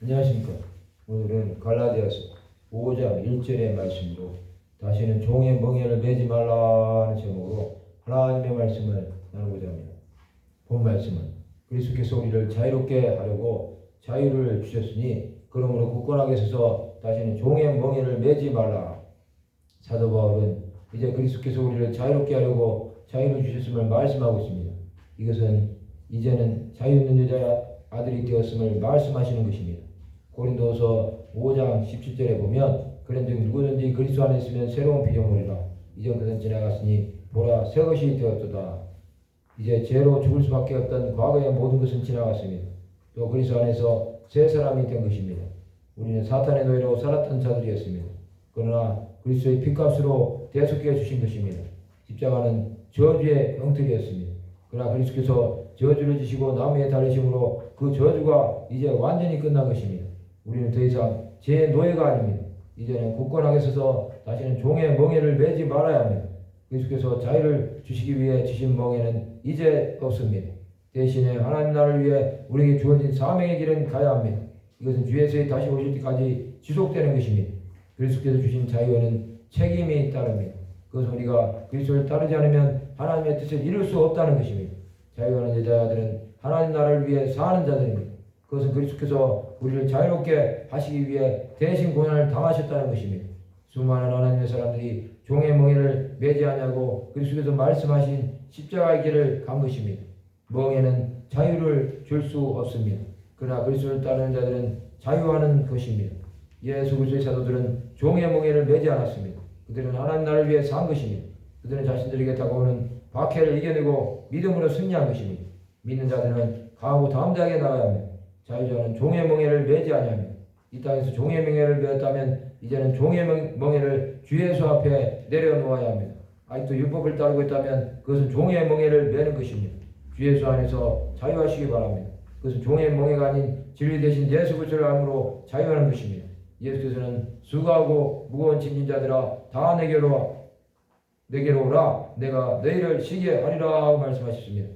안녕하십니까. 오늘은 갈라디아서 5장 1절의 말씀으로 다시는 종의 멍에를 매지 말라는 제목으로 하나님의 말씀을 나누고자 합니다. 본 말씀은 그리스도께서 우리를 자유롭게 하려고 자유를 주셨으니 그러므로 굳건하게 서서 다시는 종의 멍에를 매지 말라. 사도 바울은 이제 그리스도께서 우리를 자유롭게 하려고 자유를 주셨음을 말씀하고 있습니다. 이것은 이제는 자유 있는 여자 아들이 되었음을 말씀하시는 것입니다. 고린도서 5장 17절에 보면 그런즉 누구든지 그리스도 안에 있으면 새로운 피조물이라 이전 것은 지나갔으니 보라 새 것이 되었도다. 이제 죄로 죽을 수밖에 없던 과거의 모든 것은 지나갔습니다. 또 그리스도 안에서 새 사람이 된 것입니다. 우리는 사탄의 노예로 살았던 자들이었습니다. 그러나 그리스도의 피값으로 대속해 주신 것입니다. 십자가는 저주의 형틀이었습니다. 그러나 그리스도께서 저주를 지시고 나무 위에 달리심으로 그 저주가 이제 완전히 끝난 것입니다. 우리는 더 이상 죄의 노예가 아닙니다. 이제는 굳건하게 서서 다시는 종의 멍에를 매지 말아야 합니다. 그리스도께서 자유를 주시기 위해 주신 멍에는 이제 없습니다. 대신에 하나님 나라를 위해 우리에게 주어진 사명의 길은 가야 합니다. 이것은 주 예수의 다시 오실 때까지 지속되는 것입니다. 그리스도께서 주신 자유에는 책임이 따릅니다. 그것은 우리가 그리스도를 따르지 않으면 하나님의 뜻을 이룰 수 없다는 것입니다. 자유하는 여자들은 하나님 나라를 위해 사는 자들입니다. 그것은 그리스도께서 우리를 자유롭게 하시기 위해 대신 고난을 당하셨다는 것입니다. 수많은 하나님의 사람들이 종의 멍에를 매지 않냐고 그리스도께서 말씀하신 십자가의 길을 간 것입니다. 멍에는 자유를 줄 수 없습니다. 그러나 그리스도를 따르는 자들은 자유하는 것입니다. 예수 그리스도의 사도들은 종의 멍에를 매지 않았습니다. 그들은 하나님 나라를 위해 산 것입니다. 그들은 자신들에게 다가오는 박해를 이겨내고 믿음으로 승리한 것입니다. 믿는 자들은 강하고 담대하게 나가야 합니다. 자유자는 종의 멍에를 매지 아니하며 이 땅에서 종의 멍에를 매었다면 이제는 종의 멍에를 주 예수 앞에 내려놓아야 합니다. 아직도 율법을 따르고 있다면 그것은 종의 멍에를 매는 것입니다. 주 예수 안에서 자유하시기 바랍니다. 그것은 종의 멍에가 아닌 진리 대신 예수 그리스도를 알므로 자유하는 것입니다. 예수께서는 수고하고 무거운 짐진 자들아 다 내게로 오라 내가 너희를 쉬게 하리라 말씀하셨습니다.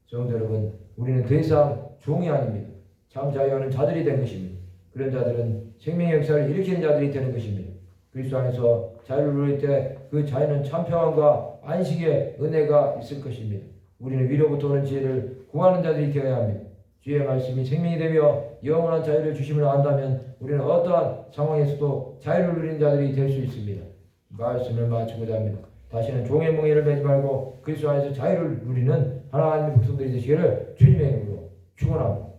성도 여러분, 우리는 더 이상 종이 아닙니다. 참 자유하는 자들이 된 것입니다. 그런 자들은 생명의 역사를 일으키는 자들이 되는 것입니다. 그리스도 안에서 자유를 누릴 때 그 자유는 참 평안과 안식의 은혜가 있을 것입니다. 우리는 위로부터 오는 지혜를 구하는 자들이 되어야 합니다. 주의 말씀이 생명이 되며 영원한 자유를 주심을 안다면 우리는 어떠한 상황에서도 자유를 누리는 자들이 될 수 있습니다. 말씀을 마치고자 합니다. 다시는 종의 멍에를 매지 말고 그리스도 안에서 자유를 누리는 하나님의 백성들이 되시기를 주님의 이름으로 축원합니다.